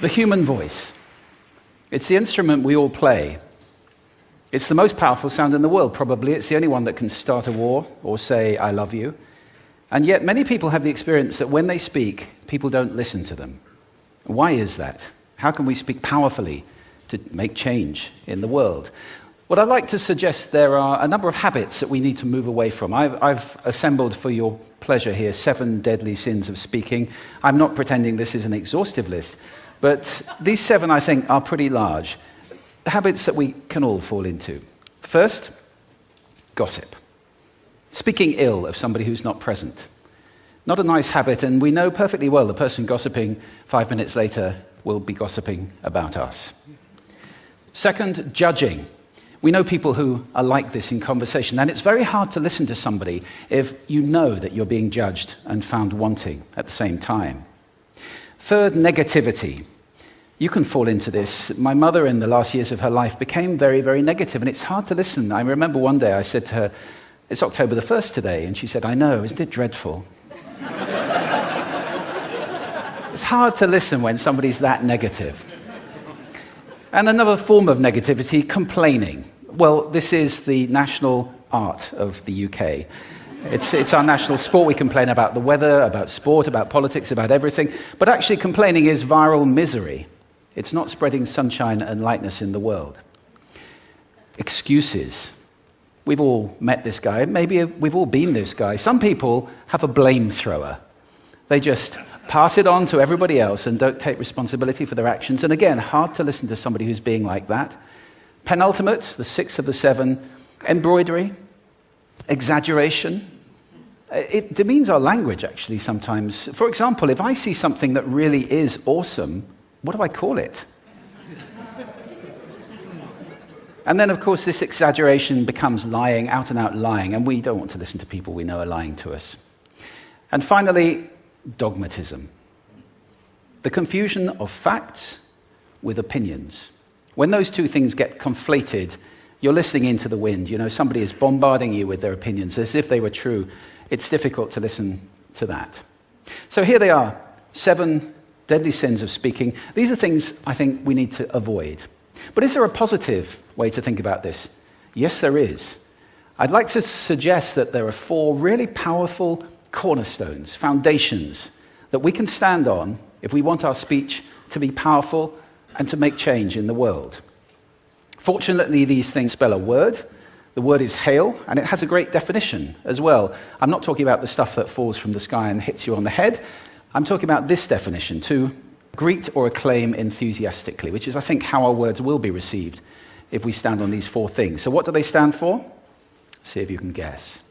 The human voice. It's the instrument we all play. It's the most powerful sound in the world, probably. It's the only one that can start a war or say, I love you. And yet many people have the experience that when they speak, people don't listen to them. Why is that? How can we speak powerfully to make change in the world? What I'd like to suggest, there are a number of habits that we need to move away from. I've assembled for your pleasure here 7 deadly sins of speaking. I'm not pretending this is an exhaustive list, but these 7, I think, are pretty large. Habits that we can all fall into. First, gossip. Speaking ill of somebody who's not present. Not a nice habit, and we know perfectly well the person gossiping 5 minutes later will be gossiping about us. Second, judging. We know people who are like this in conversation, and it's very hard to listen to somebody if you know that you're being judged and found wanting at the same time. Third, negativity. You can fall into this. My mother, in the last years of her life, became very, very negative, and it's hard to listen. I remember one day I said to her, it's October the 1st today, and she said, I know, isn't it dreadful? It's hard to listen when somebody's that negative. And another form of negativity, complaining. Well, this is the national art of the UK. It's our national sport. We complain about the weather, about sport, about politics, about everything. But actually, complaining is viral misery. It's not spreading sunshine and lightness in the world. Excuses. We've all met this guy. Maybe we've all been this guy. Some people have a blame thrower. They just pass it on to everybody else and don't take responsibility for their actions. And again, hard to listen to somebody who's being like that. Penultimate, the 6th of the 7, embroidery, exaggeration. It demeans our language, actually, sometimes. For example, if I see something that really is awesome, what do I call it? And then, of course, this exaggeration becomes lying, out and out lying, and we don't want to listen to people we know are lying to us. And finally, dogmatism. The confusion of facts with opinions. When those two things get conflated, you're listening into the wind. You know, somebody is bombarding you with their opinions as if they were true. It's difficult to listen to that. So here they are, 7 deadly sins of speaking. These are things I think we need to avoid. But is there a positive way to think about this? Yes, there is. I'd like to suggest that there are 4 really powerful cornerstones, foundations, that we can stand on if we want our speech to be powerful and to make change in the world. Fortunately, these things spell a word. The word is hail, and it has a great definition as well. I'm not talking about the stuff that falls from the sky and hits you on the head. I'm talking about this definition, to greet or acclaim enthusiastically, which is, I think, how our words will be received if we stand on these 4 things. So what do they stand for? See if you can guess.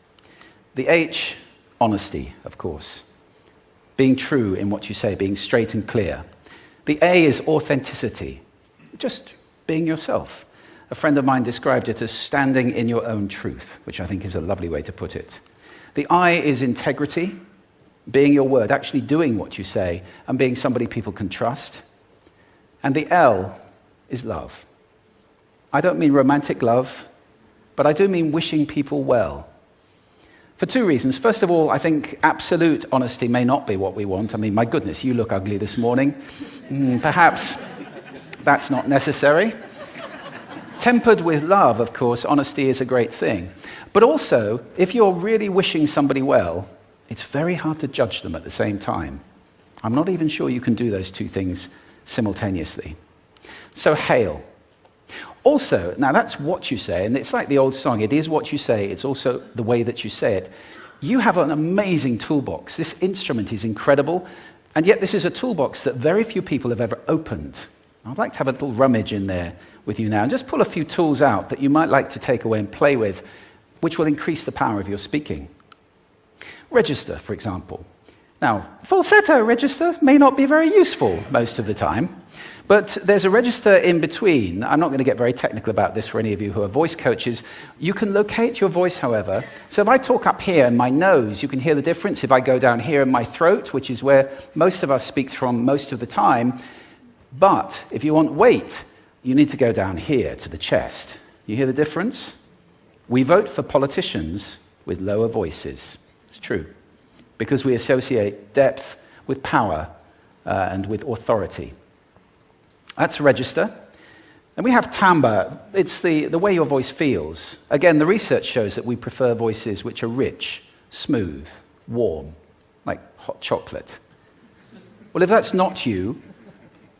The H, honesty, of course. Being true in what you say, being straight and clear. The A is authenticity, just being yourself. A friend of mine described it as standing in your own truth, which I think is a lovely way to put it. The I is integrity, being your word, actually doing what you say, and being somebody people can trust. And the L is love. I don't mean romantic love, but I do mean wishing people well. For 2 reasons. First of all, I think absolute honesty may not be what we want. I mean, my goodness, you look ugly this morning. Perhaps that's not necessary. Tempered with love, of course, honesty is a great thing. But also, if you're really wishing somebody well, it's very hard to judge them at the same time. I'm not even sure you can do those 2 things simultaneously. So, hail. Also, now that's what you say, and it's like the old song, it is what you say, it's also the way that you say it. You have an amazing toolbox. This instrument is incredible, and yet this is a toolbox that very few people have ever opened. I'd like to have a little rummage in there with you now, and just pull a few tools out that you might like to take away and play with, which will increase the power of your speaking. Register, for example. Now, falsetto register may not be very useful most of the time, but there's a register in between. I'm not going to get very technical about this for any of you who are voice coaches. You can locate your voice, however. So if I talk up here in my nose, you can hear the difference. If I go down here in my throat, which is where most of us speak from most of the time. But if you want weight, you need to go down here to the chest. You hear the difference? We vote for politicians with lower voices. It's true. Because we associate depth with power and with authority. That's register. And we have timbre. It's the way your voice feels. Again, the research shows that we prefer voices which are rich, smooth, warm, like hot chocolate. Well, if that's not you,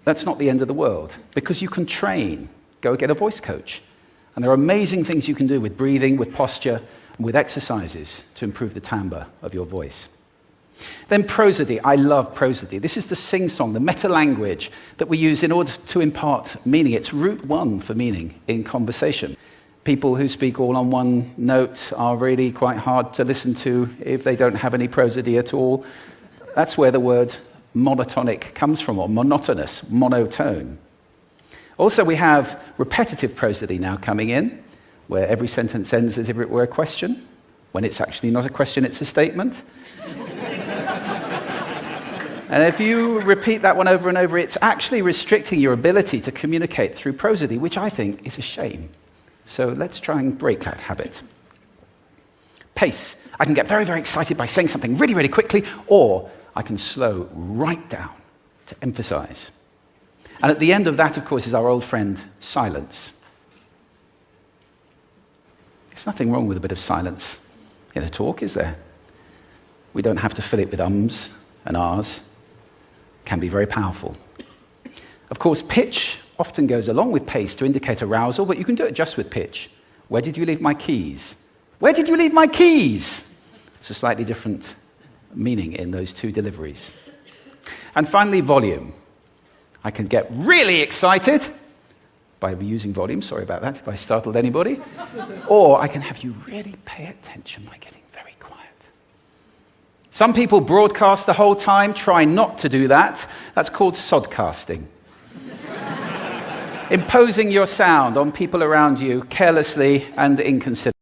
that's not the end of the world, because you can train. Go get a voice coach. And there are amazing things you can do with breathing, with posture, and with exercises to improve the timbre of your voice. Then prosody. I love prosody. This is the sing-song, the meta-language that we use in order to impart meaning. It's route one for meaning in conversation. People who speak all on one note are really quite hard to listen to if they don't have any prosody at all. That's where the word monotonic comes from, or monotonous, monotone. Also, we have repetitive prosody now coming in, where every sentence ends as if it were a question, when it's actually not a question, it's a statement. And if you repeat that one over and over, it's actually restricting your ability to communicate through prosody, which I think is a shame. So let's try and break that habit. Pace. I can get very, very excited by saying something really, really quickly, or I can slow right down to emphasize. And at the end of that, of course, is our old friend, silence. There's nothing wrong with a bit of silence in a talk, is there? We don't have to fill it with ums and ahs. It can be very powerful. Of course, pitch often goes along with pace to indicate arousal, but you can do it just with pitch. Where did you leave my keys? Where did you leave my keys? It's a slightly different meaning in those two deliveries. And finally, volume. I can get really excited by using volume. Sorry about that if I startled anybody. Or I can have you really pay attention by getting very quiet. Some people broadcast the whole time. Try not to do that. That's called sodcasting. Imposing your sound on people around you carelessly and inconsiderately.